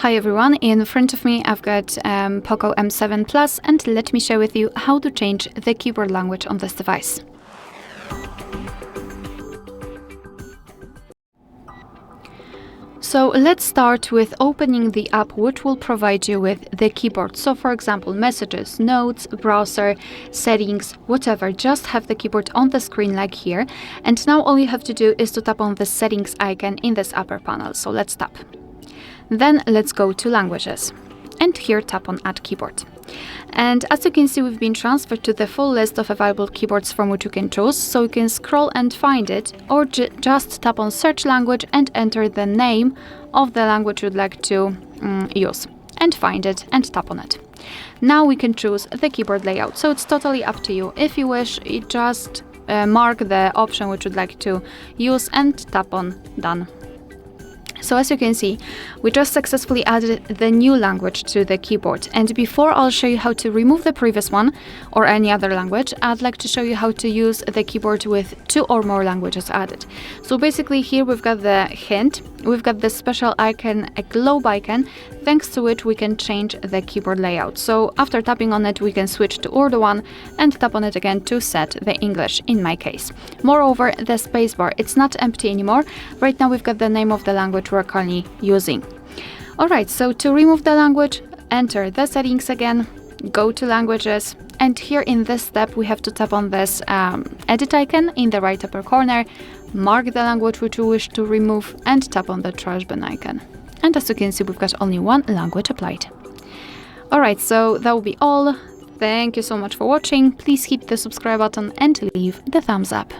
Hi everyone, in front of me I've got POCO M7 Plus, and let me share with you how to change the keyboard language on this device. So let's start with opening the app which will provide you with the keyboard. So for example, messages, notes, browser, settings, whatever, just have the keyboard on the screen like here. And now all you have to do is to tap on the settings icon in this upper panel. So let's tap. Then let's go to languages, and here tap on Add Keyboard. And as you can see, we've been transferred to the full list of available keyboards from which you can choose, so you can scroll and find it, or just tap on Search Language and enter the name of the language you'd like to use, and find it and tap on it. Now we can choose the keyboard layout, so it's totally up to you. If you wish, you just mark the option which you'd like to use and tap on Done. So as you can see, we just successfully added the new language to the keyboard. And before I'll show you how to remove the previous one or any other language, I'd like to show you how to use the keyboard with 2 or more languages added. So basically here we've got the hint, we've got this special icon, a globe icon, thanks to which we can change the keyboard layout. So after tapping on it, we can switch to Urdu one and tap on it again to set the English in my case. Moreover, the spacebar, it's not empty anymore. Right now we've got the name of the language we're currently using. Alright, so to remove the language, enter the settings again, go to languages, and here in this step we have to tap on this edit icon in the right upper corner, mark the language which you wish to remove, and tap on the trash bin icon. And as you can see, we've got only one language applied. Alright, so that will be all. Thank you so much for watching. Please hit the subscribe button and leave the thumbs up.